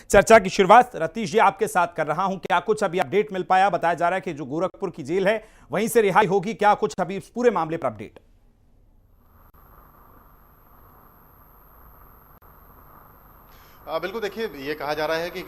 चर्चा की शुरुआत रतीश जी आपके साथ कर रहा हूं। क्या कुछ अभी अपडेट मिल पाया? बताया जा रहा है कि जो गोरखपुर की जेल है वहीं से रिहाई होगी। क्या कुछ अभी इस पूरे मामले पर अपडेट? बिल्कुल, देखिए ये कहा जा रहा है कि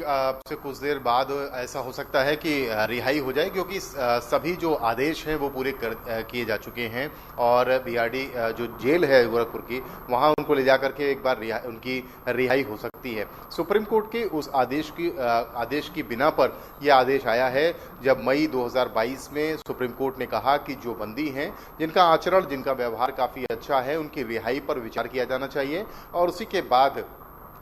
से कुछ देर बाद ऐसा हो सकता है कि रिहाई हो जाए, क्योंकि सभी जो आदेश हैं वो पूरे किए जा चुके हैं। और बीआरडी जो जेल है गोरखपुर की, वहाँ उनको ले जा करके एक बार उनकी रिहाई हो सकती है। सुप्रीम कोर्ट के उस आदेश की बिना पर यह आदेश आया है, जब मई 2022 में सुप्रीम कोर्ट ने कहा कि जो बंदी हैं जिनका आचरण, जिनका व्यवहार काफ़ी अच्छा है, उनकी रिहाई पर विचार किया जाना चाहिए। और उसी के बाद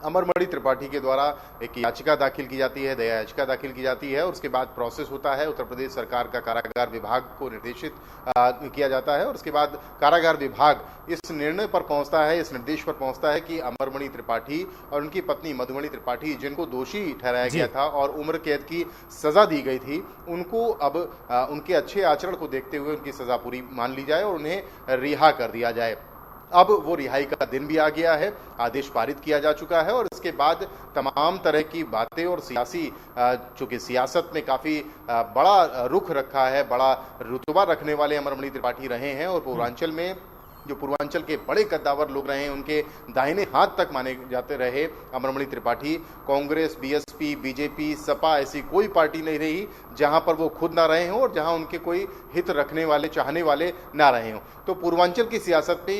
अमरमणि त्रिपाठी के द्वारा एक याचिका दाखिल की जाती है, दया याचिका दाखिल की जाती है। और उसके बाद प्रोसेस होता है, उत्तर प्रदेश सरकार का कारागार विभाग को निर्देशित किया जाता है। और उसके बाद कारागार विभाग इस निर्णय पर पहुंचता है, इस निर्देश पर पहुंचता है कि अमरमणि त्रिपाठी और उनकी पत्नी मधुमणि त्रिपाठी, जिनको दोषी ठहराया गया था और उम्र कैद की सजा दी गई थी, उनको अब उनके अच्छे आचरण को देखते हुए उनकी सजा पूरी मान ली जाए और उन्हें रिहा कर दिया जाए। अब वो रिहाई का दिन भी आ गया है, आदेश पारित किया जा चुका है। और इसके बाद तमाम तरह की बातें और चूंकि सियासत में काफ़ी बड़ा रुख रखा है, बड़ा रुतबा रखने वाले अमरमणि त्रिपाठी रहे हैं। और पूर्वांचल में जो पूर्वांचल के बड़े कद्दावर लोग रहे हैं, उनके दाहिने हाथ तक माने जाते रहे अमरमणि त्रिपाठी। कांग्रेस, बीएसपी, बीजेपी, सपा, ऐसी कोई पार्टी नहीं रही जहां पर वो खुद ना रहे हों और जहां उनके कोई हित रखने वाले, चाहने वाले ना रहे हों। तो पूर्वांचल की सियासत पे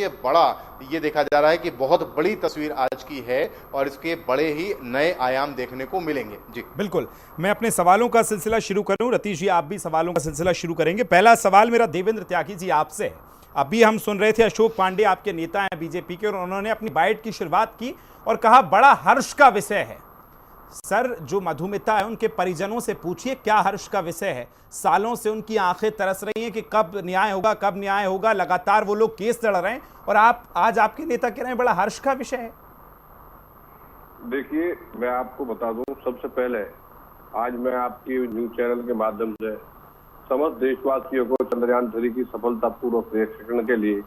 ये देखा जा रहा है कि बहुत बड़ी तस्वीर आज की है और इसके बड़े ही नए आयाम देखने को मिलेंगे। जी बिल्कुल, मैं अपने सवालों का सिलसिला शुरू करूं, रतीश जी आप भी सवालों का सिलसिला शुरू करेंगे। पहला सवाल मेरा देवेंद्र त्यागी जी आपसे है। अभी हम सुन रहे थे अशोक पांडे आपके नेता हैं बीजेपी के, और उन्होंने अपनी बाइट की शुरुआत की और कहा बड़ा हर्ष का विषय है। सर, जो मधुमिता है उनके परिजनों से पूछिए क्या हर्ष का विषय है। सालों से उनकी आंखें तरस रही हैं कि कब न्याय होगा, कब न्याय होगा। लगातार वो लोग केस लड़ रहे हैं और आज आपके नेता कह रहे हैं बड़ा हर्ष का विषय है। देखिए, मैं आपको बता दूं, सबसे पहले आज मैं आपकी न्यूज चैनल के माध्यम से समस्त देशवासियों को चंद्रयान 3 की सफलतापूर्वक प्रक्षेपण के लिए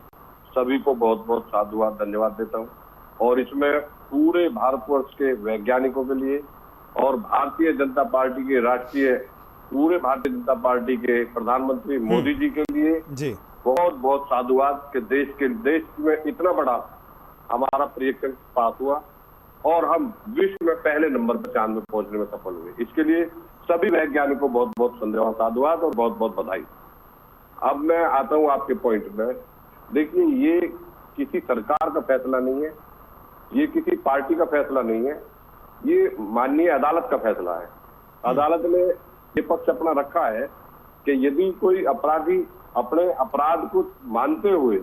सभी को बहुत बहुत साधुवाद, धन्यवाद देता हूं। और इसमें पूरे भारतवर्ष के वैज्ञानिकों के लिए और भारतीय जनता पार्टी के पूरे भारतीय जनता पार्टी के प्रधानमंत्री मोदी जी के लिए जी बहुत बहुत साधुवाद कि देश में इतना बड़ा हमारा प्रक्षेपण पास हुआ और हम विश्व में पहले नंबर पर चांद में पहुंचने में सफल हुए। इसके लिए सभी वैज्ञानिकों को बहुत बहुत साधुवाद और बहुत बहुत बधाई। अब मैं आता हूं आपके पॉइंट में। देखिए, ये किसी सरकार का फैसला नहीं है, ये किसी पार्टी का फैसला नहीं है, ये माननीय अदालत का फैसला है। अदालत ने ये पक्ष अपना रखा है कि यदि कोई अपराधी अपने अपराध को मानते हुए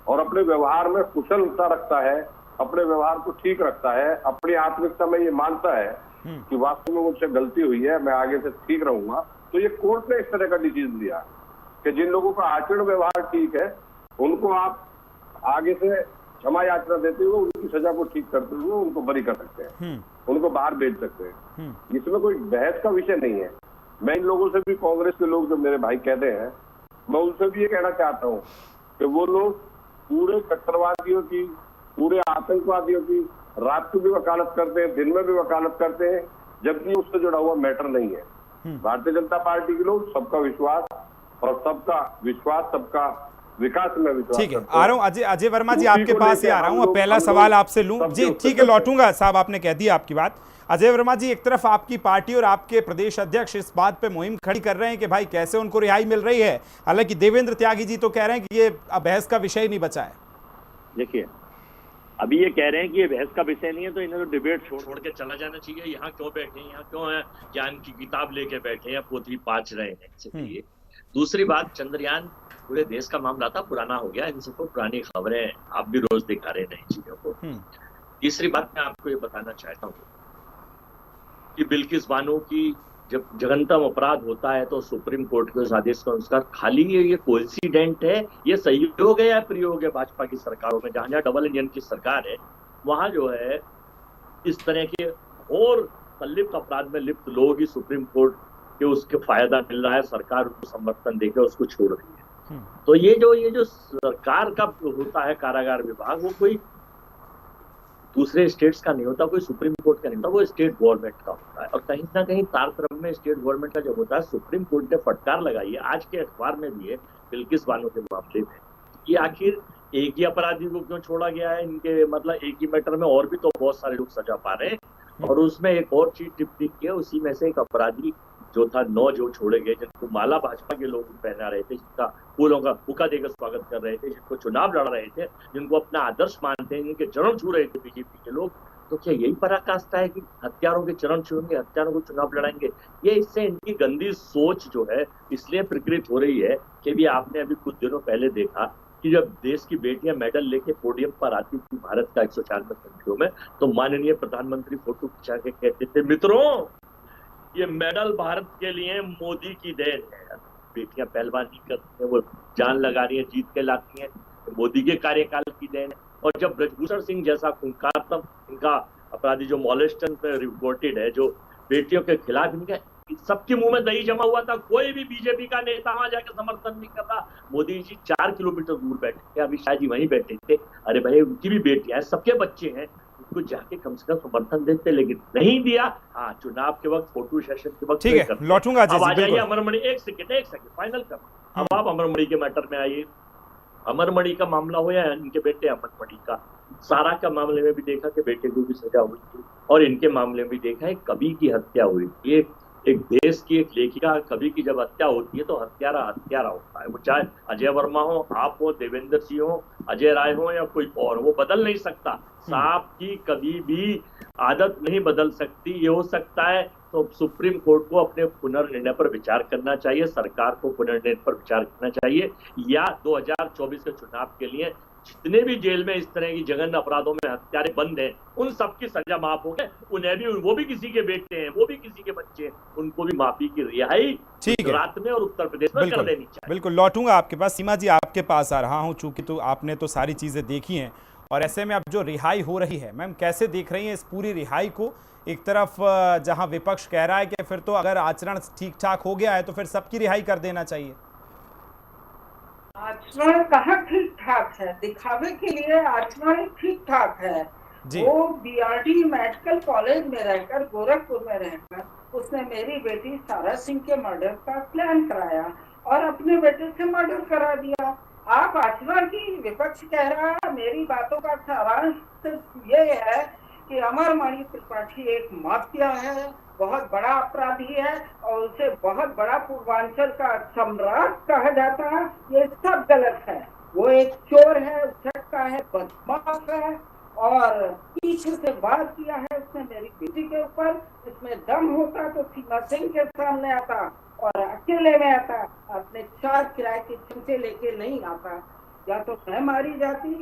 और अपने व्यवहार में कुशलता रखता है, अपने व्यवहार को ठीक रखता है, अपनी आत्मिकता में ये मानता है कि वास्तव में मुझसे गलती हुई है, मैं आगे से ठीक रहूंगा, तो ये कोर्ट ने इस तरह का डिसीजन दिया कि जिन लोगों का आचरण व्यवहार ठीक है उनको आप आगे से क्षमा याचना देते हुए उनकी सजा को ठीक करते हुए उनको बरी कर सकते हैं, उनको बाहर भेज सकते हैं। इसमें कोई बहस का विषय नहीं है। मैं इन लोगों से भी, कांग्रेस के लोग जो मेरे भाई कहते हैं, मैं उनसे भी ये कहना चाहता हूँ कि वो लोग पूरे कट्टरवादियों की, पूरे आतंकवादियों की रात को भी वकालत करते हैं, दिन में भी वकालत करते हैं, जबकि उससे जुड़ा हुआ मैटर नहीं है। भारतीय जनता पार्टी के लोग सबका विश्वास और सबका विकास में विश्वास। ठीक है, आ रहा हूँ अजय वर्मा जी, आपके पास ही आ रहा हूँ। पहला सवाल आपसे लूं जी। ठीक है, लौटूंगा साहब, आपने कह दिया आपकी बात। अजय वर्मा जी, एक तरफ आपकी पार्टी और आपके प्रदेश अध्यक्ष इस बात पे मुहिम खड़ी कर रहे हैं कि भाई कैसे उनको रिहाई मिल रही है, हालांकि देवेंद्र त्यागी जी तो कह रहे हैं कि ये बहस का विषय नहीं बचा है। देखिए, अभी ये कह रहे हैं कि ये बहस का विषय नहीं है, तो इन्हें तो डिबेट छोड़ के चला जाना चाहिए। यहाँ क्यों बैठे हैं, यहाँ क्यों है ज्ञान की किताब लेके बैठे हैं, पोथी पाच रहे हैं। दूसरी बात, चंद्रयान पूरे देश का मामला था, पुराना हो गया, इन सबको पुरानी खबरें आप भी रोज दिखा रहे हैं नई चीजों को। तीसरी बात मैं आपको ये बताना चाहता हूँ कि बिल्किस बानो की जब जघन्यतम अपराध होता है तो सुप्रीम कोर्ट के उस आदेश का अनुसार खाली ये कोइंसिडेंट है, ये सहयोग है या प्रयोग है भाजपा की सरकारों में, जहां डबल इंजन की सरकार है, वहां जो है इस तरह के और संलिप्त अपराध में लिप्त लोग ही सुप्रीम कोर्ट के उसके फायदा मिल रहा है, सरकार उसको समर्थन देकर उसको छोड़ रही है। तो ये जो सरकार का होता है कारागार विभाग, वो कोई दूसरे स्टेट्स का नहीं होता, कोई सुप्रीम कोर्ट का नहीं होता, वो स्टेट गवर्नमेंट का होता है। और कहीं ना कहीं तारतम्य में स्टेट गवर्नमेंट का जब होता है, सुप्रीम कोर्ट ने फटकार लगाई है, आज के अखबार में भी है बिल्किस बानो के मामले में, कि आखिर एक ही अपराधी को क्यों छोड़ा गया है, इनके मतलब एक ही मैटर में और भी तो बहुत सारे लोग सजा पा रहे हैं। और उसमें एक और चीज टिप्पणी की है, उसी में से एक अपराधी जो था 9 जो छोड़े गए, जिनको माला भाजपा के लोग पहना रहे थे, जिनका फूलों का बुका देकर स्वागत कर रहे थे, जिनको चुनाव लड़ रहे थे, जिनको अपना आदर्श मानते हैं, जिनके चरण छू रहे थे बीजेपी के लोग, तो क्या यही पराकाष्ठा है कि हत्यारों के चरण छूएंगे, हत्यारों को चुनाव लड़ाएंगे? ये इससे इनकी गंदी सोच जो है इसलिए प्रकृत हो रही है कि भी आपने अभी कुछ दिनों पहले देखा कि जब देश की बेटियां मेडल लेके पोडियम पर आती थी भारत का 194 कंट्रियों में, तो माननीय प्रधानमंत्री फोटो खिंचा के कहते थे, मित्रों ये मेडल भारत के लिए मोदी की देन है। बेटियां पहलवानी करती हैं, वो जान लगा रही है, जीत के लाती हैं, मोदी के कार्यकाल की देन है। और जब ब्रजभूषण सिंह जैसा खूंखार इनका अपराधी जो मॉलेस्टन पे रिपोर्टेड है, जो बेटियों के खिलाफ, इनका सबके मुंह में दही जमा हुआ था, कोई भी बीजेपी का नेता वहां जाकर समर्थन नहीं कर रहा। मोदी जी 4 किलोमीटर दूर बैठे थे, अमित शाह जी वहीं बैठे थे। अरे भाई उनकी भी बेटियां हैं, सबके बच्चे हैं, उनको जाके कम से कम समर्थन देते, लेकिन नहीं दिया। हाँ, चुनाव के वक्त, फोटो सेशन के वक्त, ठीक है, लौटूंगा जी, अब आ जाइए बिल्कुल। अमरमणि, एक सेकंड फाइनल कर। अब आप अमरमणि के मैटर में आइए। अमरमणि का मामला हो या इनके बेटे अमरमणि का, सारा का मामले में भी देखा कि बेटे को भी सजा हुई थी, और इनके मामले में भी देखा है कवि की हत्या हुई थी। एक देश की एक लेखिका कवि की जब हत्या होती है तो हत्यारा हत्यारा होता है। वो चाहे अजय वर्मा हो, आप हो, देवेंद्र सिंह हो, अजय राय हो या कोई और, वो बदल नहीं सकता। सांप की कभी भी आदत नहीं बदल सकती। ये हो सकता है तो सुप्रीम कोर्ट को अपने पुनर्निर्णय पर विचार करना चाहिए, सरकार को पुनर्निर्णय पर विचार करना चाहिए, या 2024 के चुनाव के लिए जितने भी जेल में इस तरह की जघन्य अपराधों में हत्यारे बंद हैं, उन सबकी सजा माफ हो गए। उन्हें भी, वो भी किसी के बेटे हैं, वो भी किसी के बच्चे हैं, उनको भी माफी की रिहाई गुजरात में और उत्तर प्रदेश में कर देनी चाहिए। बिल्कुल, लौटूंगा आपके पास। सीमा जी, आपके पास आ रहा हूं, चूंकि तो आपने तो सारी चीजें देखी हैं, और ऐसे में अब जो रिहाई हो रही है, मैम कैसे देख रही हैं इस पूरी रिहाई को? एक तरफ जहां विपक्ष कह रहा है कि फिर तो अगर आचरण ठीक ठाक हो गया है तो फिर सबकी रिहाई कर देना चाहिए। आचरण कहाँ ठीक ठाक है? दिखावे के लिए आचरण ठीक ठाक है। वो बीआरडी मेडिकल कॉलेज में रहकर, गोरखपुर में रहकर, उसने मेरी बेटी सारा सिंह के मर्डर का प्लान कराया और अपने बेटे से मर्डर करा दिया। आप आचरण की, विपक्ष कह रहा है, मेरी बातों का सारांश ये है कि अमरमणि त्रिपाठी एक माफिया है, बहुत बड़ा अपराधी है, और उसे बहुत बड़ा पूर्वांचल का सम्राट कहा जाता है। ये सब गलत है। वो एक चोर है, उचक्का है, बदमाश है, और पीछे से वार किया है उसने मेरी बेटी के ऊपर। इसमें दम होता तो सीमा सिंह के सामने आता और अकेले में आता, अपने 4 किराए के चमचे लेके नहीं आता। या तो मैं मारी जाती,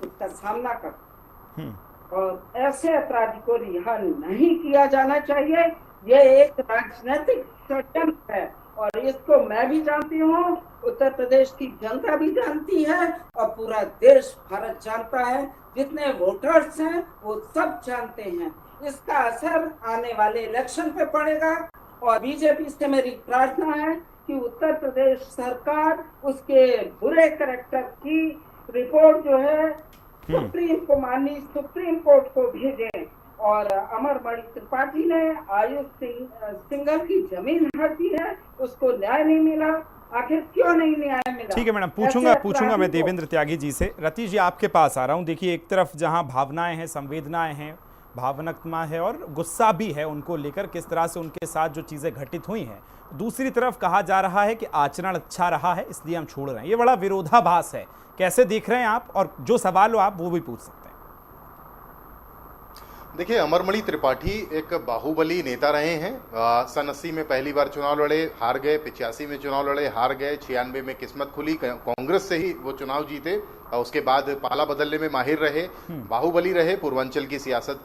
इसका सामना कर, और ऐसे अपराधी को रिहा नहीं किया जाना चाहिए। ये एक राजनीतिक षड्यंत्र है, और इसको मैं भी जानती हूँ, उत्तर प्रदेश की जनता भी जानती है, और पूरा देश, भारत जानता है। जितने वोटर्स हैं वो सब जानते हैं। इसका असर आने वाले इलेक्शन पे पड़ेगा, और बीजेपी से मेरी प्रार्थना है कि उत्तर प्रदेश सरकार उसके बुरे कैरेक्टर की रिपोर्ट जो है सुप्रीम कोर्ट को भेजे। और अमरमणि त्रिपाठी ने आयुष सिंघल की जमीन हड़पी है, उसको न्याय नहीं मिला। आखिर क्यों नहीं न्याय मिला? ठीक है मैडम, पूछूंगा मैं देवेंद्र त्यागी जी से। रतीश जी, आपके पास आ रहा हूं। देखिए, एक तरफ जहां भावनाएं हैं, संवेदनाएं हैं, भावनात्मा है और गुस्सा भी है उनको लेकर, किस तरह से उनके साथ जो चीजें घटित हुई हैं। दूसरी तरफ कहा जा रहा है कि आचरण अच्छा रहा है इसलिए हम छोड़ रहे हैं। ये बड़ा विरोधाभास है, कैसे देख रहे हैं आप? और जो सवाल हो आप वो भी पूछ सकते हैं। देखिए, अमरमणि त्रिपाठी एक बाहुबली नेता रहे हैं। सन 80 में पहली बार चुनाव लड़े, हार गए, 85 में चुनाव लड़े, हार गए, 96 में किस्मत खुली, कांग्रेस से ही वो चुनाव जीते, और उसके बाद पाला बदलने में माहिर रहे, बाहुबली रहे, पूर्वांचल की सियासत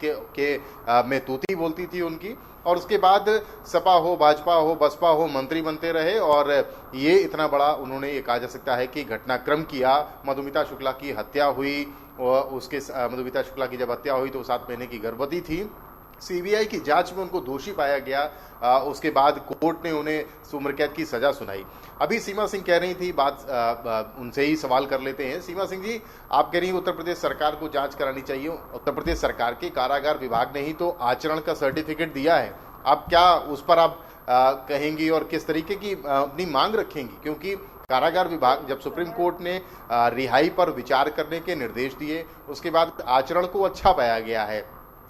में तूती बोलती थी उनकी। और उसके बाद सपा हो, भाजपा हो, बसपा हो, मंत्री बनते रहे, और ये इतना बड़ा उन्होंने, ये कहा जा सकता है कि घटनाक्रम किया। मधुमिता शुक्ला की हत्या हुई, और उसके मधुमिता शुक्ला की जब हत्या हुई तो 7 महीने की गर्भवती थी, सीबीआई की जांच में उनको दोषी पाया गया, उसके बाद कोर्ट ने उन्हें उम्र कैद की सजा सुनाई। अभी सीमा सिंह कह रही थी, बात उनसे ही सवाल कर लेते हैं। सीमा सिंह जी, आप कह रही हैं उत्तर प्रदेश सरकार को जांच करानी चाहिए। उत्तर प्रदेश सरकार के कारागार विभाग ने ही तो आचरण का सर्टिफिकेट दिया है, आप क्या उस पर आप कहेंगी और किस तरीके की अपनी मांग रखेंगी? क्योंकि कारागार विभाग जब सुप्रीम कोर्ट ने रिहाई पर विचार करने के निर्देश दिए, उसके बाद आचरण को अच्छा पाया गया है।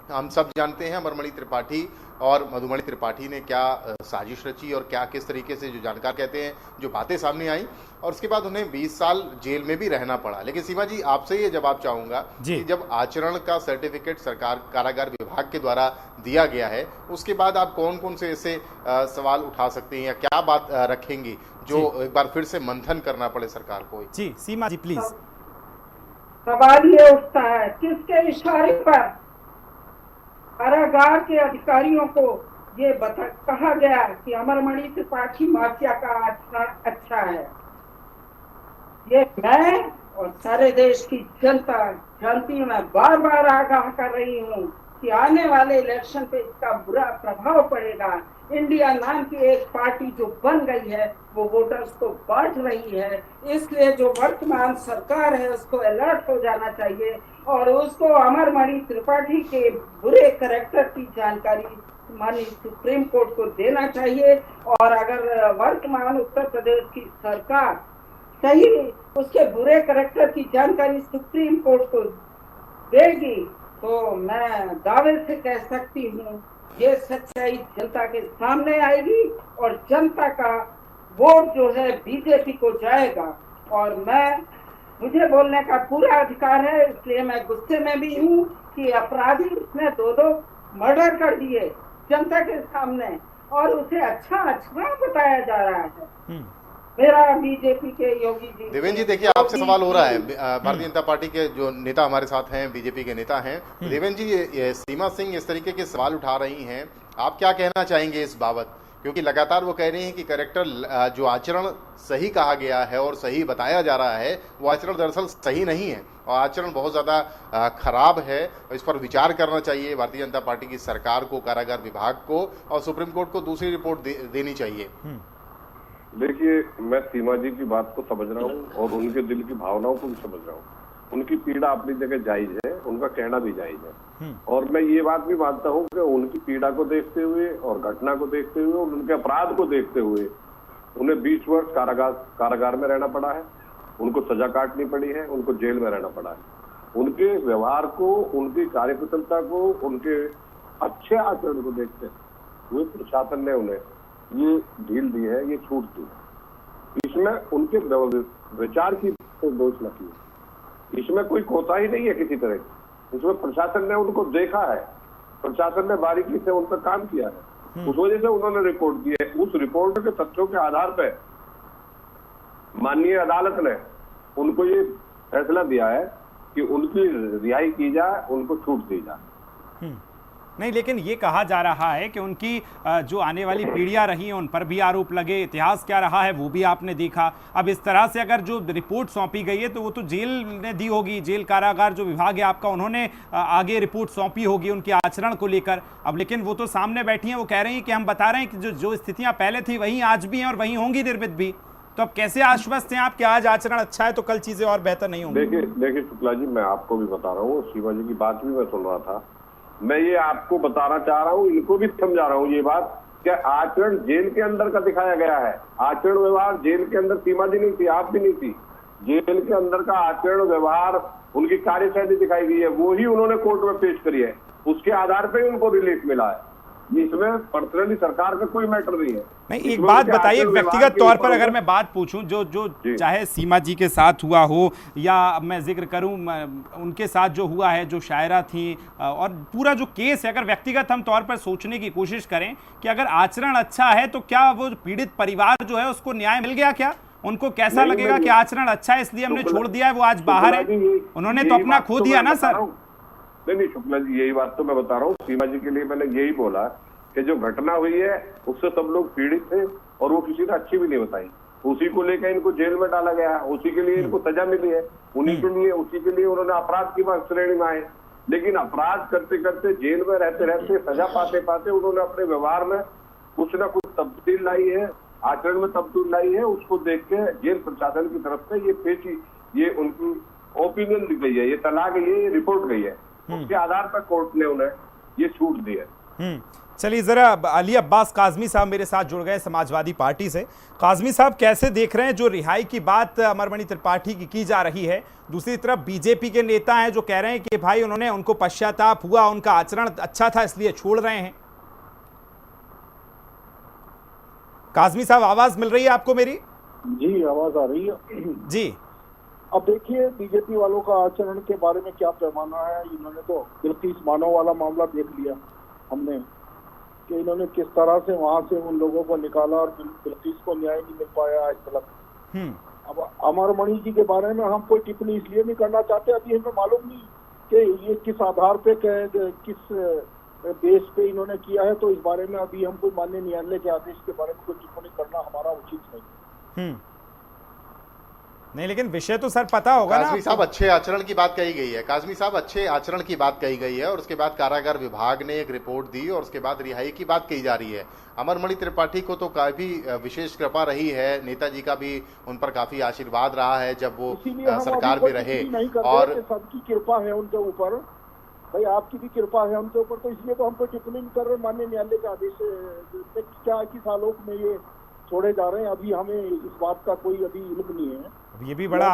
हम सब जानते हैं अमरमणि त्रिपाठी और मधुमणि त्रिपाठी ने क्या साजिश रची और क्या किस तरीके से, जो जानकार कहते हैं, जो बातें सामने आई, और उसके बाद उन्हें 20 साल जेल में भी रहना पड़ा। लेकिन सीमा जी, आपसे ये जवाब चाहूंगा कि जब आचरण का सर्टिफिकेट सरकार कारागार विभाग के द्वारा दिया गया है, उसके बाद आप कौन कौन से ऐसे सवाल उठा सकते हैं या क्या बात रखेंगी जो एक बार फिर से मंथन करना पड़े सरकार को? जी सीमा जी प्लीज। सवाल ये उठता है, किसके इशारे पर कारागार के अधिकारियों को ये कहा गया कि अमरमणि त्रिपाठी माफिया का आचरण अच्छा है? ये मैं और सारे देश की जनता जानती हूँ। मैं बार बार आगाह कर रही हूँ कि आने वाले इलेक्शन पे इसका बुरा प्रभाव पड़ेगा। इंडिया नाम की एक पार्टी जो बन गई है वो वोटर्स को बांट रही है, इसलिए जो वर्तमान सरकार है उसको अलर्ट हो जाना चाहिए और उसको अमरमणि त्रिपाठी के बुरे कैरेक्टर की जानकारी माननीय सुप्रीम कोर्ट को देना चाहिए। और अगर वर्तमान उत्तर प्रदेश की सरकार सही उसके बुरे कैरेक्टर की जानकारी सुप्रीम कोर्ट को देगी तो मैं दावे से कह सकती हूँ ये सच्चाई जनता के सामने आएगी और जनता का वोट जो है बीजेपी को जाएगा। और मुझे बोलने का पूरा अधिकार है, इसलिए मैं गुस्से में भी हूँ कि अपराधी उसने 2 मर्डर कर दिए जनता के सामने और उसे अच्छा बताया जा रहा है। मेरा बीजेपी के योगी जी। देवेंद्र जी, देखिए आपसे सवाल हो रहा है, भारतीय जनता पार्टी के जो नेता हमारे साथ हैं, बीजेपी के नेता हैं। देवेंद्र जी, ये सीमा सिंह इस तरीके के सवाल उठा रही हैं, आप क्या कहना चाहेंगे इस बाबत? क्योंकि लगातार वो कह रही हैं कि कैरेक्टर जो आचरण सही कहा गया है और सही बताया जा रहा है, वो आचरण दरअसल सही नहीं है और आचरण बहुत ज़्यादा खराब है। इस पर विचार करना चाहिए भारतीय जनता पार्टी की सरकार को, कारागार विभाग को, और सुप्रीम कोर्ट को दूसरी रिपोर्ट देनी चाहिए। देखिए, मैं सीमा जी की बात को समझ रहा हूँ और उनके दिल की भावनाओं को भी समझ रहा हूँ। उनकी पीड़ा अपनी जगह जायज है, उनका कहना भी जायज है और मैं ये बात भी मानता हूँ कि उनकी पीड़ा को देखते हुए और घटना को देखते हुए और उनके अपराध को देखते हुए उन्हें 20 वर्ष कारागार में रहना पड़ा है, उनको सजा काटनी पड़ी है, उनको जेल में रहना पड़ा है। उनके व्यवहार को, उनकी कार्यकुशलता को, उनके अच्छे आचरण को देखते हुए प्रशासन ने उन्हें ये ढील दी है, ये छूट दी है। इसमें उनके विचार की दोष न की, इसमें कोई कोताही नहीं है किसी तरह की। इसमें प्रशासन ने उनको देखा है, प्रशासन ने बारीकी से उन पर काम किया है, उस वजह से उन्होंने रिपोर्ट दी है। उस रिपोर्ट के तथ्यों के आधार पर माननीय अदालत ने उनको ये फैसला दिया है कि उनकी रिहाई की जाए, उनको छूट दी जाए। नहीं, लेकिन ये कहा जा रहा है कि उनकी जो आने वाली पीढ़ियां रही हैं उन पर भी आरोप लगे, इतिहास क्या रहा है वो भी आपने देखा। अब इस तरह से अगर जो रिपोर्ट सौंपी गई है तो वो तो जेल ने दी होगी, जेल कारागार जो विभाग है आपका, उन्होंने आगे रिपोर्ट सौंपी होगी उनके आचरण को लेकर। अब लेकिन वो तो सामने बैठी हैं, वो कह रही हैं कि हम बता रहे हैं कि जो स्थितियां पहले थी वही आज भी हैं और वही होंगी निर्मित भी। तो अब कैसे आश्वस्त हैं आप कि आज आचरण अच्छा है तो कल चीजें और बेहतर नहीं होंगी? देखिए शुक्ला जी, मैं आपको भी बता रहा हूँ, शिवा जी की बात भी मैं सुन रहा था। मैं ये आपको बताना चाह रहा हूँ, इनको भी समझा रहा हूँ ये बात कि आचरण जेल के अंदर का दिखाया गया है। आचरण व्यवहार जेल के अंदर सीमा जी नहीं थी, आप भी नहीं थी। जेल के अंदर का आचरण व्यवहार, उनकी कार्यशैली दिखाई गई है, वो ही उन्होंने कोर्ट में पेश करी है, उसके आधार पर उनको रिलीफ मिला है। इसमें पर्सनली सरकार का कोई मैटर नहीं है। नहीं, एक बात बताइए, व्यक्तिगत तौर पर अगर मैं बात पूछूं, जो चाहे सीमा जी के साथ हुआ हो या मैं जिक्र करूं उनके साथ जो हुआ है, जो शायरा थी, और पूरा जो केस है, अगर व्यक्तिगत हम तौर पर सोचने की कोशिश करें कि अगर आचरण अच्छा है तो क्या वो पीड़ित परिवार जो है उसको न्याय मिल गया? क्या उनको कैसा लगेगा कि आचरण अच्छा है इसलिए हमने छोड़ दिया है, वो आज बाहर है? उन्होंने तो अपना खो दिया ना सर। नहीं शुक्ला जी, यही बात तो मैं बता रहा हूँ। सीमा जी के लिए मैंने यही बोला कि जो घटना हुई है उससे सब लोग पीड़ित थे और वो किसी ने अच्छी भी नहीं बताई। उसी को लेकर इनको जेल में डाला गया, उसी के लिए इनको सजा मिली है, उन्हीं के लिए, उसी के लिए उन्होंने अपराध की श्रेणी में आए। लेकिन अपराध करते करते जेल में रहते रहते सजा पाते पाते उन्होंने अपने व्यवहार में कुछ न कुछ तब्दील लाई है, आचरण में तब्दील लाई है। उसको देख के जेल प्रशासन की तरफ से ये उनकी ओपिनियन दी गई है, ये तला गई है, ये रिपोर्ट गई है, उसके आधार पर कोर्ट ने उन्हें ये छूट दी है। चलिए जरा अली अब्बास काजमी साहब मेरे साथ जुड़ गए समाजवादी पार्टी से। काजमी साहब, कैसे देख रहे हैं जो रिहाई की बात अमरमणि त्रिपाठी की जा रही है, दूसरी तरफ बीजेपी के नेता हैं जो कह रहे हैं कि भाई उनको पश्चाताप हुआ, उनका आचरण अच्छा था इसलिए छोड़ रहे हैं। काजमी साहब, आवाज मिल रही है आपको मेरी? जी, आवाज आ रही है जी। अब देखिए, बीजेपी वालों का आचरण के बारे में क्या पैमाना है। इन्होंने तो बिल्किस बानो वाला मामला देख लिया हमने कि इन्होंने किस तरह से वहां से उन लोगों को निकाला और बिल्किस को न्याय नहीं मिल पाया आज तक। अब अमरमणि जी के बारे में हम कोई टिप्पणी इसलिए नहीं करना चाहते, अभी हमें मालूम नहीं कि ये किस आधार पे किस बेस पे इन्होंने किया है, तो इस बारे में अभी हम कोई माननीय न्यायालय के आदेश के बारे में कोई टिप्पणी करना हमारा उचित नहीं। नहीं, लेकिन विषय तो सर पता होगा ना। काजमी साहब, अच्छे आचरण की बात कही गई है। काजमी साहब, अच्छे आचरण की बात कही गई है और उसके बाद कारागार विभाग ने एक रिपोर्ट दी और उसके बाद रिहाई की बात कही जा रही है। अमरमणि त्रिपाठी को तो काफी विशेष कृपा रही है, नेताजी का भी उन पर काफी आशीर्वाद रहा है जब वो सरकार में रहे। और सबकी कृपा है उनके ऊपर, भाई आपकी भी कृपा है उनके ऊपर, तो इसलिए तो हम कोई टिप्पणी नहीं कर रहे। माननीय न्यायालय के आदेश से क्या किस आलोक में ये छोड़े जा रहे हैं, अभी हमें इस बात का कोई अभी इल्म नहीं है। ये भी बड़ा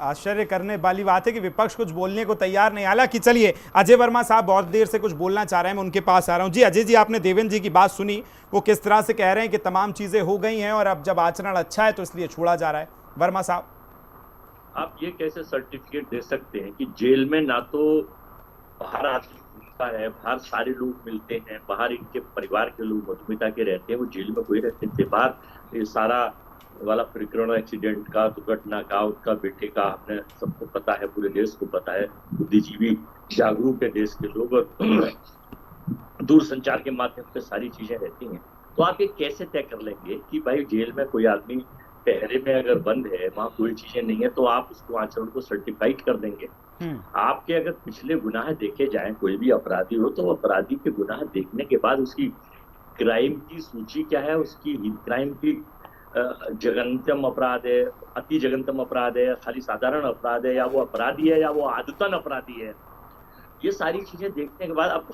आश्चर्य करने वाली बात है कि विपक्ष कुछ बोलने को तैयार नहीं। हालांकि चलिए, अजय वर्मा साहब बहुत देर से कुछ बोलना चाह रहे हैं, मैं उनके पास आ रहा हूं। जी अजय जी, आपने देवेंद्र जी की बात सुनी, वो किस तरह से कह रहे हैं कि तमाम चीजें हो गई हैं और अब जब आचरण अच्छा है तो इसलिए छोड़ा जा रहा है। वर्मा साहब, आप ये कैसे सर्टिफिकेट दे सकते हैं कि जेल में ना तो बाहर आदमी घूमता है, बाहर सारे लोग मिलते हैं, बाहर इनके परिवार के लोग मधुमिता के रहते हैं, वो जेल में कोई रहते थे। बाहर ये सारा वाला प्रकरण एक्सीडेंट का, दुर्घटना का, उसका बेटे का, हमने सबको पता है, पूरे देश को पता है, बुद्धिजीवी जागरूक है देश के लोग, और दूर संचार के माध्यम से सारी चीजें रहती हैं। तो आप ये कैसे तय कर लेंगे कि भाई जेल में कोई आदमी पहरे में अगर बंद है, वहां कोई चीजें नहीं है, तो आप उसको आचरण को सर्टिफाइड कर देंगे? आपके अगर पिछले गुनाह देखे जाएं, कोई भी अपराधी हो तो अपराधी के गुनाह देखने के बाद उसकी क्राइम की सूची क्या है, उसकी क्राइम की जघन्यतम अपराध है, अति जघन्यतम अपराध है, खाली साधारण अपराध है, या वो अपराधी है या वो आदतन अपराधी है, ये सारी चीजें देखने के बाद अब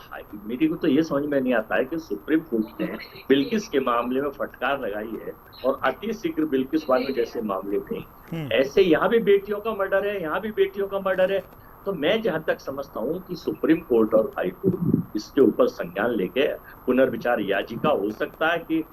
मेरे को तो ये समझ में नहीं आता है कि सुप्रीम कोर्ट ने बिल्किस के मामले में फटकार लगाई है और अति शीघ्र बिल्किस वाले जैसे मामले में ऐसे यहाँ भी बेटियों का मर्डर है, यहाँ भी बेटियों का मर्डर है। तो मैं जहां तक समझता हूँ कि सुप्रीम कोर्ट और हाई कोर्ट इसके ऊपर संज्ञान लेके पुनर्विचार याचिका हो सकता है कि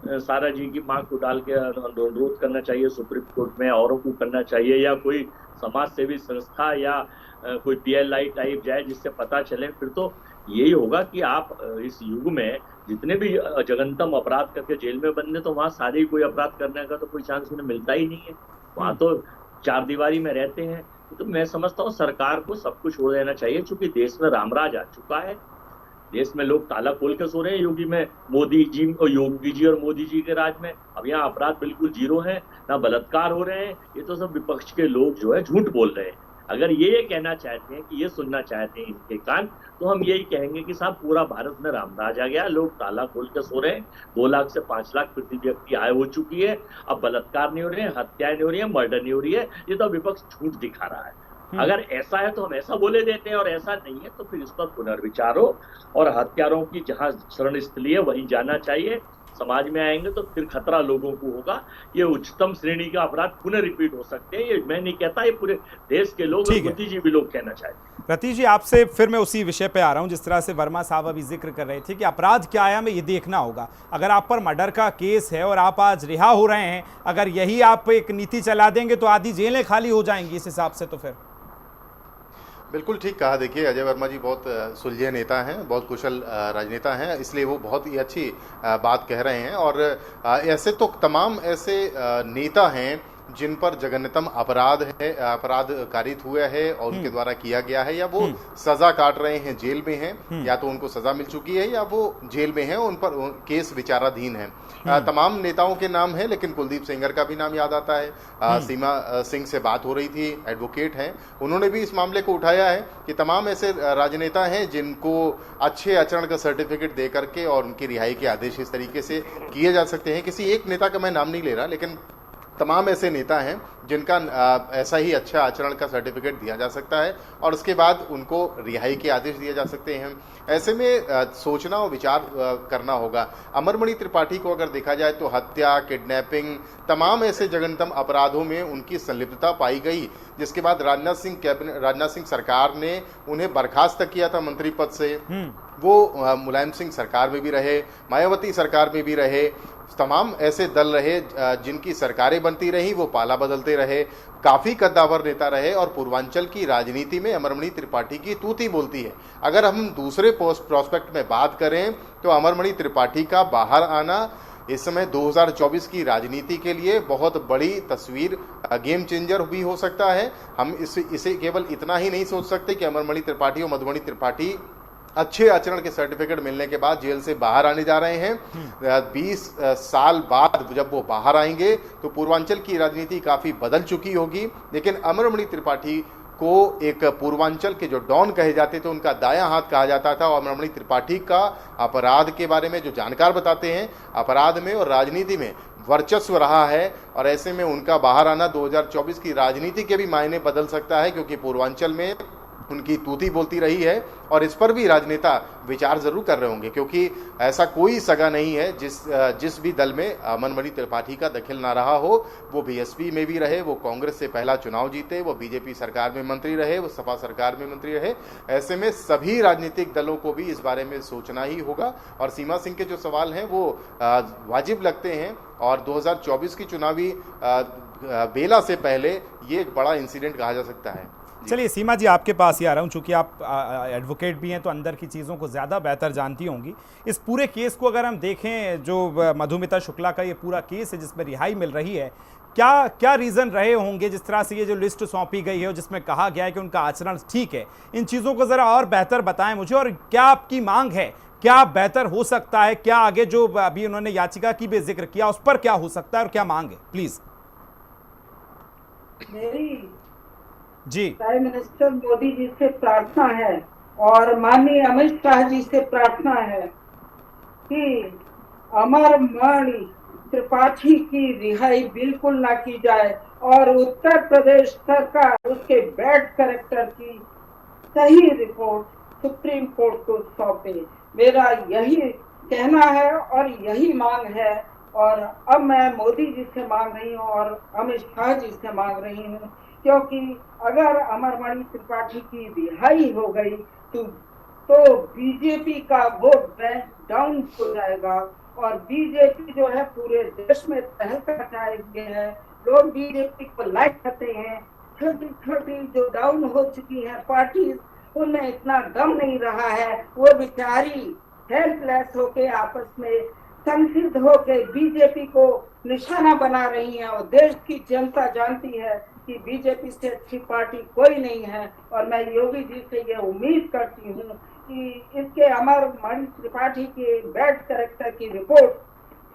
सारा जी की मां को डाल के अनुरोध करना चाहिए सुप्रीम कोर्ट में, औरों को करना चाहिए, या कोई समाज सेवी संस्था या कोई PLI टाइप जाए जिससे पता चले। फिर तो यही होगा कि आप इस युग में जितने भी जघन्यतम अपराध करके जेल में बंद है, तो वहाँ सारे कोई अपराध करने का तो कोई चांस उन्हें मिलता ही नहीं है, वहाँ तो चार दीवारी में रहते हैं। तो मैं समझता हूँ सरकार को सब कुछ छोड़ देना चाहिए, क्योंकि देश में रामराज आ चुका है। देश में लोग ताला खोल के सो रहे हैं योगी में, मोदी जी और योगी जी और मोदी जी के राज में। अब यहाँ अपराध बिल्कुल जीरो है, ना बलात्कार हो रहे हैं। ये तो सब विपक्ष के लोग जो है झूठ बोल रहे हैं। अगर ये कहना चाहते हैं कि ये सुनना चाहते हैं इनके कान, तो हम यही कहेंगे कि साहब पूरा भारत में रामराज आ गया, लोग ताला खोल के सो रहे हैं। 2 लाख से 5 लाख प्रति व्यक्ति आय हो चुकी है, अब बलात्कार नहीं हो रहे हैं, हत्याएं नहीं हो रही है, मर्डर नहीं हो रही है। ये तो विपक्ष झूठ दिखा रहा है। अगर ऐसा है तो हम ऐसा बोले देते हैं, और ऐसा नहीं है तो फिर इस पर पुनर्विचार हो, और हत्यारों की जहां शरण स्थली है वहीं जाना चाहिए। समाज में आएंगे तो फिर खतरा लोगों को होगा। ये उच्चतम श्रेणी का अपराध पुनः रिपीट हो सकते हैं। ये मैं नहीं कहता, ये पूरे देश के लोग और बुद्धिजीवी लोग कहना चाहते हैं। रतीश जी, आपसे फिर मैं उसी विषय पे आ रहा हूं जिस तरह से वर्मा साहब अभी जिक्र कर रहे थे कि अपराध क्या है हमें ये देखना होगा। अगर आप पर मर्डर का केस है और आप आज रिहा हो रहे हैं, अगर यही आप एक नीति चला देंगे तो आधी जेलें खाली हो जाएंगी इस हिसाब से। तो फिर बिल्कुल ठीक कहा। देखिए, अजय वर्मा जी बहुत सुलझे नेता हैं, बहुत कुशल राजनेता हैं, इसलिए वो बहुत ही अच्छी बात कह रहे हैं। और ऐसे तो तमाम ऐसे नेता हैं जिन पर जघन्यतम अपराध कारित हुआ है और उनके द्वारा किया गया है, या वो सजा काट रहे हैं, जेल में हैं, या तो उनको सजा मिल चुकी है या वो जेल में हैं, उन पर केस विचाराधीन है। तमाम नेताओं के नाम है, लेकिन कुलदीप सेंगर का भी नाम याद आता है। सीमा सिंह से बात हो रही थी, एडवोकेट हैं, उन्होंने भी इस मामले को उठाया है कि तमाम ऐसे राजनेता हैं जिनको अच्छे आचरण का सर्टिफिकेट दे करके और उनकी रिहाई के आदेश इस तरीके से किए जा सकते हैं। किसी एक नेता का मैं नाम नहीं ले रहा, लेकिन तमाम ऐसे नेता हैं जिनका ऐसा ही अच्छा आचरण का सर्टिफिकेट दिया जा सकता है और उसके बाद उनको रिहाई के आदेश दिए जा सकते हैं। ऐसे में सोचना और विचार करना होगा। अमरमणि त्रिपाठी को अगर देखा जाए तो हत्या, किडनैपिंग, तमाम ऐसे जघन्यतम अपराधों में उनकी संलिप्तता पाई गई, जिसके बाद राजनाथ सिंह सरकार ने उन्हें बर्खास्त किया था मंत्री पद से। वो मुलायम सिंह सरकार में भी रहे, मायावती सरकार में भी रहे, तमाम ऐसे दल रहे जिनकी सरकारें बनती रही, वो पाला बदलते रहे, काफी कद्दावर नेता रहे और पूर्वांचल की राजनीति में अमरमणि त्रिपाठी की तूती बोलती है। अगर हम दूसरे प्रोस्पेक्ट में बात करें तो अमरमणि त्रिपाठी का बाहर आना इस समय 2024 की राजनीति के लिए बहुत बड़ी तस्वीर, गेम चेंजर भी हो सकता है। हम इसे केवल इतना ही नहीं सोच सकते कि अमरमणि त्रिपाठी और मधुमणि त्रिपाठी अच्छे आचरण के सर्टिफिकेट मिलने के बाद जेल से बाहर आने जा रहे हैं। 20 साल बाद जब वो बाहर आएंगे तो पूर्वांचल की राजनीति काफी बदल चुकी होगी, लेकिन अमरमणि त्रिपाठी को एक पूर्वांचल के जो डॉन कहे जाते थे उनका दायां हाथ कहा जाता था और अमरमणि त्रिपाठी का अपराध के बारे में जो जानकार बताते हैं, अपराध में और राजनीति में वर्चस्व रहा है। और ऐसे में उनका बाहर आना 2024 की राजनीति के भी मायने बदल सकता है, क्योंकि पूर्वांचल में उनकी तूती बोलती रही है और इस पर भी राजनेता विचार जरूर कर रहे होंगे, क्योंकि ऐसा कोई सगा नहीं है जिस भी दल में अमरमणि त्रिपाठी का दखल ना रहा हो। वो बीएसपी में भी रहे, वो कांग्रेस से पहला चुनाव जीते, वो बीजेपी सरकार में मंत्री रहे, वो सपा सरकार में मंत्री रहे। ऐसे में सभी राजनीतिक दलों को भी इस बारे में सोचना ही होगा। और सीमा सिंह के जो सवाल हैं वो वाजिब लगते हैं और 2024 की चुनावी बेला से पहले ये एक बड़ा इंसिडेंट कहा जा सकता है। चलिए सीमा जी, आपके पास ही आ रहा हूं, चूंकि आप एडवोकेट भी हैं तो अंदर की चीज़ों को ज़्यादा बेहतर जानती होंगी। इस पूरे केस को अगर हम देखें, जो मधुमिता शुक्ला का ये पूरा केस है जिसमें रिहाई मिल रही है, क्या रीज़न रहे होंगे जिस तरह से ये जो लिस्ट सौंपी गई है और जिसमें कहा गया है कि उनका आचरण ठीक है? इन चीज़ों को ज़रा और बेहतर बताएं मुझे, और क्या आपकी मांग है, क्या बेहतर हो सकता है, क्या आगे जो अभी उन्होंने याचिका की भी जिक्र किया उस पर क्या हो सकता है और क्या मांग है? प्लीज मेरी जी प्राइम मिनिस्टर मोदी जी से प्रार्थना है और माननीय अमित शाह जी से प्रार्थना है कि अमरमणि त्रिपाठी की रिहाई बिल्कुल ना की जाए और उत्तर प्रदेश सरकार उसके बैड कैरेक्टर की सही रिपोर्ट सुप्रीम कोर्ट को सौंपे। मेरा यही कहना है और यही मांग है। और अब मैं मोदी जी से मांग रही हूँ और अमित शाह जी से मांग रही हूँ, क्योंकि अगर अमरमणि त्रिपाठी की रिहाई हो गई तो बीजेपी का वोट बैंक डाउन हो जाएगा और बीजेपी जो है पूरे देश में तहलका मचाए हैं। लोग बीजेपी को लाइक करते हैं। छोटी छोटी जो डाउन हो चुकी है पार्टी, उनमें इतना दम नहीं रहा है। वो बेचारी हेल्पलेस होके आपस में संसिद्ध होके बीजेपी को निशाना बना रही है और देश की जनता जानती है कि बीजेपी से अच्छी पार्टी कोई नहीं है। और मैं योगी जी से ये उम्मीद करती हूँ कि इसके अमरमणि त्रिपाठी के बैड कैरेक्टर की रिपोर्ट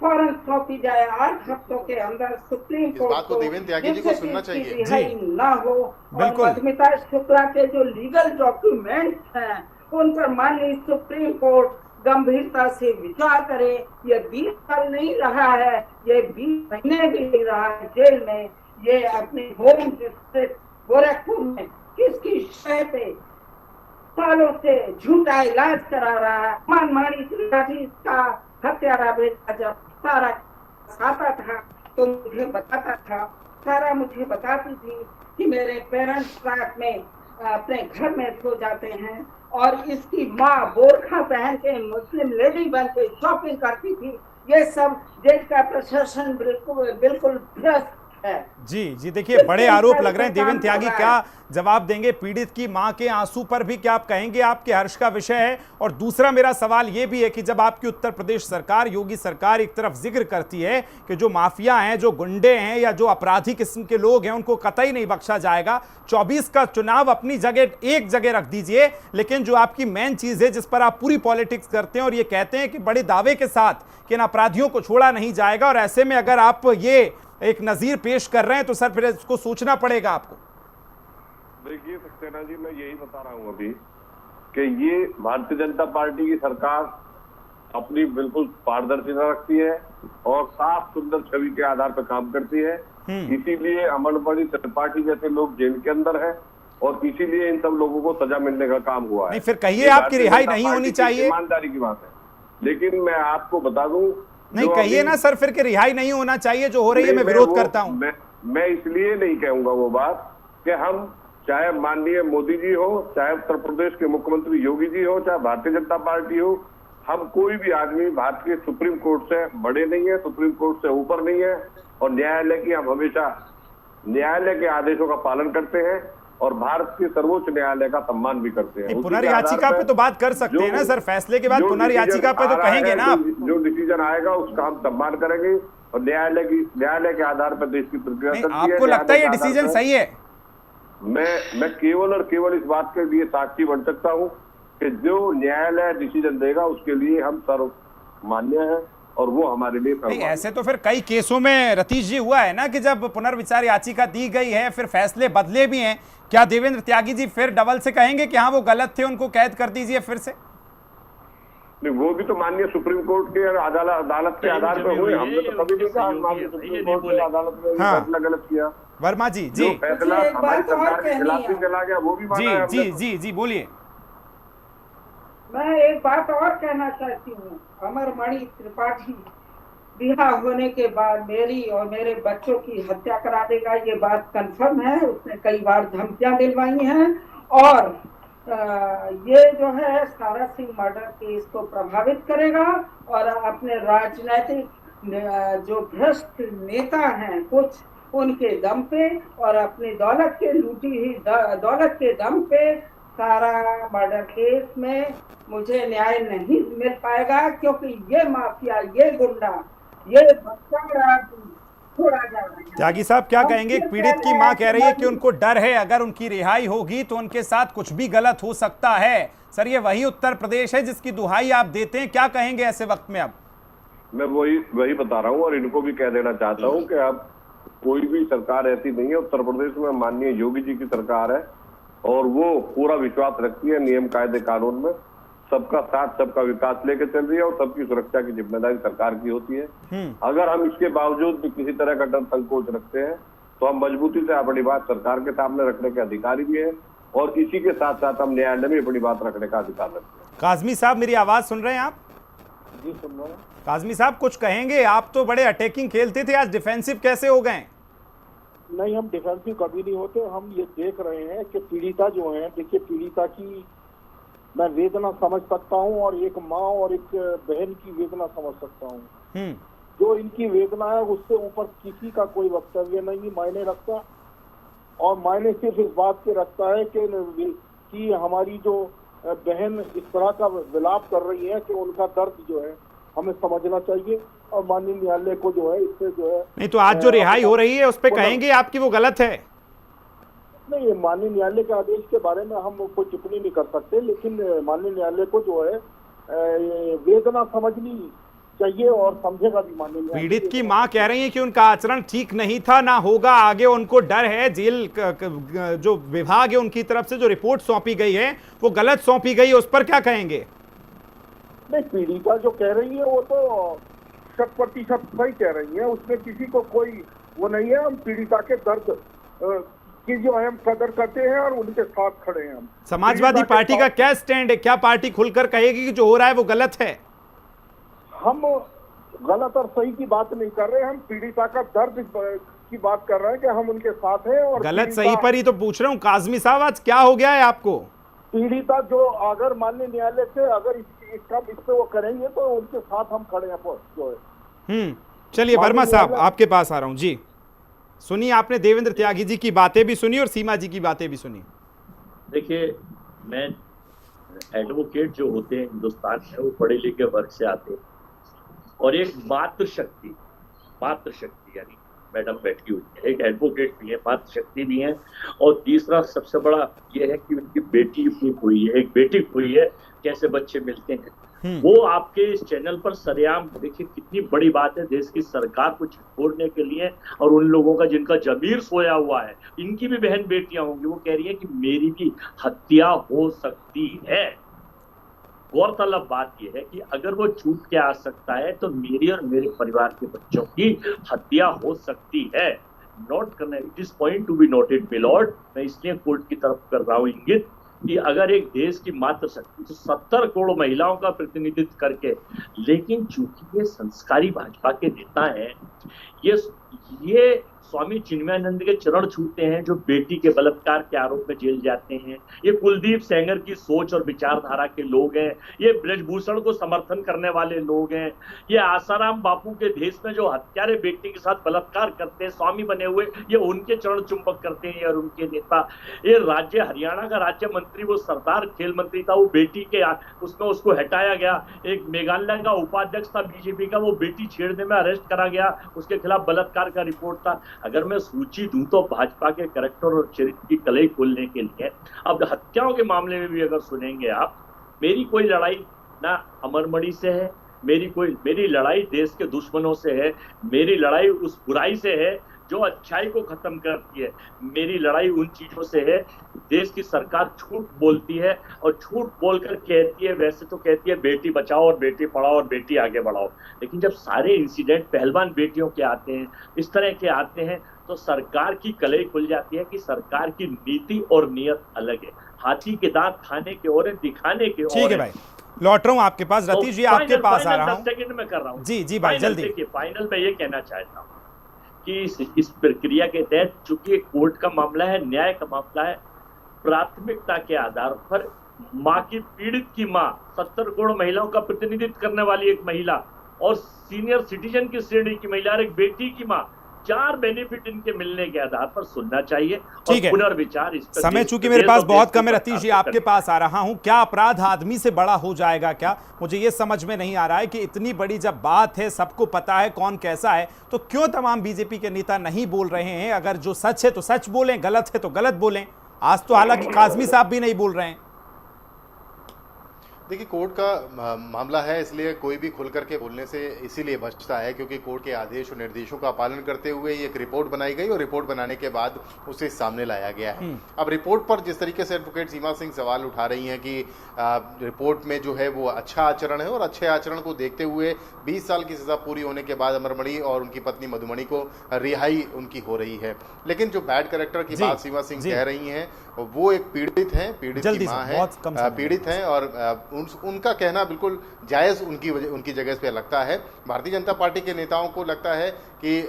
फौरन सौंपी जाए 8 हफ्तों के अंदर सुप्रीम कोर्ट को, देवेंद्र त्यागी जी को सुनना चाहिए। रिहाई ना हो। और मधुमिता शुक्ला के जो लीगल डॉक्यूमेंट्स हैं उन पर माननीय सुप्रीम कोर्ट गंभीरता से विचार करे। ये 20 साल नहीं रहा है, ये 20 महीने भी नहीं रहा है जेल में। ये अपने होम डिस्ट्रिक्ट गोरखपुर में किसकी शय पे सालों से झूठा इलाज करा रहा है। अमरमणि त्रिपाठी का हत्यारा बेटा जब सारा खाता था तो मुझे बताता था, सारा मुझे बताती थी कि मेरे पेरेंट्स रात में अपने घर में सो जाते हैं और इसकी माँ बोरखा पहन के मुस्लिम लेडी बन के शॉपिंग करती थी। ये सब जेल का प्रशासन बिल्कुल भ्रष्ट है। जी जी, देखिए बड़े आरोप लग रहे हैं। देवेंद्र त्यागी क्या जवाब देंगे? पीड़ित की मां के आंसू पर भी क्या आप कहेंगे? आपके हर्ष का विषय है। और दूसरा मेरा सवाल यह भी है कि जब आपकी उत्तर प्रदेश सरकार, योगी सरकार एक तरफ जिक्र करती है कि जो माफिया हैं, जो गुंडे हैं या जो अपराधी किस्म के लोग हैं, उनको कतई नहीं बख्शा जाएगा। 24 का चुनाव अपनी जगह एक जगह रख दीजिए, लेकिन जो आपकी मेन चीज है जिस पर आप पूरी पॉलिटिक्स करते हैं और ये कहते हैं कि बड़े दावे के साथ कि इन अपराधियों को छोड़ा नहीं जाएगा, और ऐसे में अगर आप ये एक नजीर पेश कर रहे हैं तो सर फिर इसको सोचना पड़ेगा आपको। देखिए सक्सेना जी, मैं यही बता रहा हूं अभी कि ये भारतीय जनता पार्टी की सरकार अपनी बिल्कुल पारदर्शिता रखती है और साफ सुंदर छवि के आधार पर काम करती है। इसीलिए अमरमणि त्रिपाठी जैसे लोग जेल के अंदर है और इसीलिए इन सब लोगों को सजा मिलने का काम हुआ है। नहीं, फिर कहिए आपकी रिहाई नहीं होनी चाहिए। ईमानदारी की बात है, लेकिन मैं आपको बता दूं, नहीं कहिए ना सर फिर कि रिहाई नहीं होना चाहिए जो हो रही है, मैं विरोध करता हूं। मैं इसलिए नहीं कहूंगा वो बात कि हम चाहे माननीय मोदी जी हो, चाहे उत्तर प्रदेश के मुख्यमंत्री योगी जी हो, चाहे भारतीय जनता पार्टी हो, हम कोई भी आदमी भारत के सुप्रीम कोर्ट से बड़े नहीं है, सुप्रीम कोर्ट से ऊपर नहीं है, और न्यायालय की हम हमेशा न्यायालय के आदेशों का पालन करते हैं और भारत के सर्वोच्च न्यायालय का सम्मान भी करते हैं। पुनर्याचिका पे तो बात कर सकते हैं ना सर, फैसले के बाद पुनर्याचिका पे तो कहेंगे ना आप। जो डिसीजन आएगा उसका हम सम्मान करेंगे और न्यायालय के आधार पर देश की प्रक्रिया करती है। आपको लगता है ये डिसीजन सही है? मैं केवल और केवल इस बात के लिए साक्षी बन सकता हूं कि जो न्यायालय डिसीजन देगा उसके लिए हम सर्वमान्य हैं और वो हमारे लिए नहीं। ऐसे तो फिर कई केसों में रतीश जी हुआ है ना कि जब पुनर्विचार याचिका दी गई है फिर फैसले बदले भी हैं। क्या देवेंद्र त्यागी जी फिर डबल से कहेंगे कि हाँ वो गलत थे, उनको कैद कर दीजिए फिर से? नहीं, वो भी तो माननीय सुप्रीम कोर्ट के अदालत के आधार पर हुए। हमने तो कभी नहीं कहा माननीय सुप्रीम कोर्ट के अदालत ने फैसला गलत किया। वर्मा जी जी फैसला हमारी सरकार के खिलाफ भी चला गया, वो भी माना है हमने। जी जी जी बोलिए। मैं एक बात और कहना चाहती हूँ। अमरमणि त्रिपाठी रिहा होने के बाद मेरी और मेरे बच्चों की हत्या करा देगा, ये बात कंफर्म है। उसने कई बार धमकियां दिलवाई हैं और ये जो है सारा सिंह मर्डर केस को प्रभावित करेगा और अपने राजनीतिक जो भ्रष्ट नेता हैं कुछ, उनके दम पे और अपनी दौलत के लूटी हुई दौलत के दम पे सारा मर्डर केस में मुझे न्याय नहीं मिल पाएगा, क्योंकि ये माफिया, ये गुंडा, ये बच्चा छोड़ा जा रहा है। त्यागी साहब क्या कहेंगे? पीड़ित की मां कह रही है कि उनको डर है अगर उनकी रिहाई होगी तो उनके साथ कुछ भी गलत हो सकता है। सर ये वही उत्तर प्रदेश है जिसकी दुहाई आप देते हैं, क्या कहेंगे ऐसे वक्त में? अब मैं वही बता रहा हूँ और इनको भी कह देना चाहता हूँ कि अब कोई भी सरकार ऐसी नहीं है। उत्तर प्रदेश में माननीय योगी जी की सरकार है और वो पूरा विश्वास रखती है नियम कायदे कानून में, सबका साथ सबका विकास लेके चल रही है और सबकी सुरक्षा की जिम्मेदारी सरकार की होती है। अगर हम इसके बावजूद भी किसी तरह का डर संकोच रखते हैं तो हम मजबूती से अपनी बात सरकार के सामने रखने के अधिकारी भी है और इसी के साथ साथ हम न्यायालय में अपनी बात रखने का अधिकार रखते हैं। काजमी साहब मेरी आवाज सुन रहे हैं आप? जी सुन रहे हैं। काजमी साहब कुछ कहेंगे? आप तो बड़े अटैकिंग खेलते थे, आज डिफेंसिव कैसे हो गए? नहीं, हम डिफेंसिव कभी नहीं होते। हम ये देख रहे हैं कि पीड़िता जो है, देखिए पीड़िता की मैं वेदना समझ सकता हूं और एक माँ और एक बहन की वेदना समझ सकता हूं। जो इनकी वेदना है उससे ऊपर किसी का कोई वक्तव्य नहीं मायने रखता और मायने सिर्फ इस बात के रखता है कि हमारी जो बहन इस तरह का विलाप कर रही है कि उनका दर्द जो है हमें समझना चाहिए और माननीय न्यायालय को जो है इससे जो है नहीं तो आज जो रिहाई हो रही है उस पर कहेंगे आपकी वो गलत है? नहीं, माननीय न्यायालय के आदेश के बारे में हम कोई टिप्पणी नहीं कर सकते, लेकिन माननीय न्यायालय को जो है वेदना समझनी चाहिए और समझेगा भी माननीय न्यायालय। पीड़ित की मां कह रही है कि उनका आचरण ठीक नहीं था, ना होगा आगे, उनको डर है। जेल जो विभाग है उनकी तरफ से जो रिपोर्ट सौंपी गई है वो गलत सौंपी गई है, उस पर क्या कहेंगे? नहीं, पीड़िता जो कह रही है वो तो 100% सही कह रही है, उसमें किसी को कोई वो नहीं है। हम पीड़िता के दर्द की जो हम कदर करते हैं और उनके साथ खड़े हैं। हम समाजवादी पार्टी का क्या स्टैंड है? क्या पार्टी खुलकर कहेगी कि जो हो रहा है वो गलत है? हम गलत और सही की बात नहीं कर रहे हैं, हम पीड़िता का दर्द की बात कर रहे हैं कि हम उनके साथ हैं। और गलत सही पर ही तो पूछ रहा हूँ काजमी साहब, आज क्या हो गया है आपको? पीड़िता जो अगर माननीय न्यायालय से अगर इस पे वो करेंगे तो उनके साथ हम खड़े हैं जो है। चलिए वर्मा साहब आपके पास आ रहा हूँ जी। सुनी आपने देवेंद्र त्यागी जी की बातें भी सुनी और सीमा जी की बातें भी सुनी। देखिए, मैं एडवोकेट जो होते हैं हिंदुस्तान में, वो पढ़े लिखे वर्ग से आते हैं, और एक मातृशक्ति यानी मैडम बैठी हुई है, एक एडवोकेट भी है, मातृशक्ति भी है, और तीसरा सबसे बड़ा ये है कि उनकी बेटी हुई है, एक बेटी हुई है, कैसे बच्चे मिलते हैं वो आपके इस चैनल पर सरेआम। देखिए कितनी बड़ी बात है देश की सरकार को छोड़ने के लिए, और उन लोगों का जिनका जमीर सोया हुआ है, इनकी भी बहन बेटियां होंगी, वो कह रही है कि मेरी भी हत्या हो सकती है। गौरतलब बात यह है कि अगर वो छूट के आ सकता है तो मेरी और मेरे परिवार के बच्चों की हत्या हो सकती है। नोट करना, it is point to be noted milord. मैं इसलिए कोर्ट की तरफ कर रहा हूं इंगित कि अगर एक देश की मातृशक्ति तो 70 करोड़ महिलाओं का प्रतिनिधित्व करके, लेकिन चूंकि ये संस्कारी भाजपा के नेता हैं, ये स्वामी चिन्मयानंद के चरण छूते हैं जो बेटी के बलात्कार के आरोप में जेल जाते हैं, ये कुलदीप सेंगर की सोच और विचारधारा के लोग हैं, ये ब्रजभूषण को समर्थन करने वाले लोग हैं, ये आसाराम बापू के देश में जो हत्यारे बेटी के साथ बलात्कार करते हैं स्वामी बने हुए, ये उनके चरण चुंबक करते हैं और उनके नेता। ये राज्य हरियाणा का राज्य मंत्री, वो सरदार खेल मंत्री था, वो बेटी के उसमें उसको हटाया गया। एक मेघालय का उपाध्यक्ष था बीजेपी का, वो बेटी छेड़ने में अरेस्ट करा गया, उसके खिलाफ बलात्कार का रिपोर्ट था। अगर मैं सूची दूं तो भाजपा के कैरेक्टर और चरित्र की कलई खोलने के लिए, अब हत्याओं के मामले में भी अगर सुनेंगे आप, मेरी कोई लड़ाई ना अमरमणि से है, मेरी लड़ाई देश के दुश्मनों से है, मेरी लड़ाई उस बुराई से है जो अच्छाई को खत्म करती है, मेरी लड़ाई उन चीजों से है। देश की सरकार झूठ बोलती है और झूठ बोलकर कहती है, वैसे तो कहती है बेटी बचाओ और बेटी पढ़ाओ और बेटी आगे बढ़ाओ, लेकिन जब सारे इंसिडेंट पहलवान बेटियों के आते हैं, इस तरह के आते हैं, तो सरकार की कलई खुल जाती है कि सरकार की नीति और नियत अलग है। हाथी के दांत खाने के और दिखाने के और। ठीक है भाई, लौट रहा हूं आपके पास। रतीश जी आपके पास आ रहा हूं। 10 सेकंड में कर रहा हूं। जी भाई जल्दी। फाइनल में ये कहना चाहता हूं कि इस प्रक्रिया के तहत, चूंकि कोर्ट का मामला है, न्याय का मामला है, प्राथमिकता के आधार पर माँ की, पीड़ित की माँ, 70 करोड़ महिलाओं का प्रतिनिधित्व करने वाली एक महिला और सीनियर सिटीजन की श्रेणी की महिला और एक बेटी की माँ, 4 बेनिफिट इनके मिलने के आधार पर सुनना चाहिए और पुनर्विचार इस पर। समय चूंकि मेरे पास बहुत कम है रतीश जी, आपके पास आ रहा हूं। क्या अपराध आदमी से बड़ा हो जाएगा क्या? मुझे ये समझ में नहीं आ रहा है कि इतनी बड़ी जब बात है, सबको पता है कौन कैसा है, तो क्यों तमाम बीजेपी के नेता नहीं बोल रहे हैं? अगर जो सच है तो सच बोलें, गलत है तो गलत बोलें। आज तो हालांकि काजमी साहब भी नहीं बोल रहे हैं। देखिए, कोर्ट का मामला है, इसलिए कोई भी खुल करके बोलने से इसीलिए बचता है क्योंकि कोर्ट के आदेश और निर्देशों का पालन करते हुए एक रिपोर्ट बनाई गई और रिपोर्ट बनाने के बाद उसे सामने लाया गया है। अब रिपोर्ट पर जिस तरीके से एडवोकेट सीमा सिंह सवाल उठा रही हैं कि रिपोर्ट में जो है वो अच्छा आचरण है और अच्छे आचरण को देखते हुए 20 साल की सजा पूरी होने के बाद अमरमणि और उनकी पत्नी मधुमणि को रिहाई उनकी हो रही है, लेकिन जो बैड कैरेक्टर की बात सीमा सिंह कह रही हैं वो एक पीड़ित है, पीड़ित की माँ है, पीड़ित है, और उनका कहना बिल्कुल जायज उनकी जगह पे लगता है। भारतीय जनता पार्टी के नेताओं को लगता है कि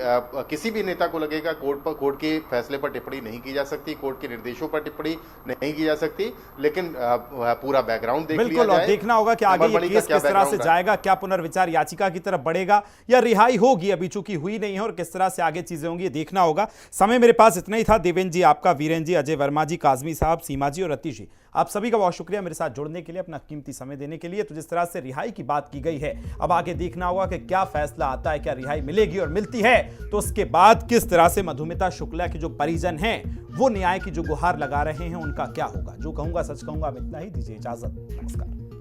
किसी भी नेता को लगेगा कोर्ट के फैसले पर टिप्पणी नहीं की जा सकती, कोर्ट के निर्देशों पर टिप्पणी नहीं की जा सकती, लेकिन पूरा बैकग्राउंड देख लिया जाए। देखना होगा कि आगे ये केस किस तरह से जाएगा, क्या पुनर्विचार याचिका की तरफ बढ़ेगा या रिहाई होगी, अभी चूंकि हुई नहीं है, और किस तरह से आगे चीजें होंगी देखना होगा। समय मेरे पास इतना ही था। देवेंद्र जी आपका, वीरेंद्र जी, अजय वर्मा जी, काजमी साहब, सीमा जी और रतीश जी, आप सभी का बहुत शुक्रिया मेरे साथ जुड़ने के लिए, अपना कीमती समय देने के लिए। तो जिस तरह से रिहाई की बात की गई है, अब आगे देखना होगा कि क्या फैसला आता है, क्या रिहाई मिलेगी, और मिलती है तो उसके बाद किस तरह से मधुमिता शुक्ला के जो परिजन हैं वो न्याय की जो गुहार लगा रहे हैं उनका क्या होगा। जो कहूंगा सच कहूंगा। अब इतना ही, दीजिए इजाजत, नमस्कार।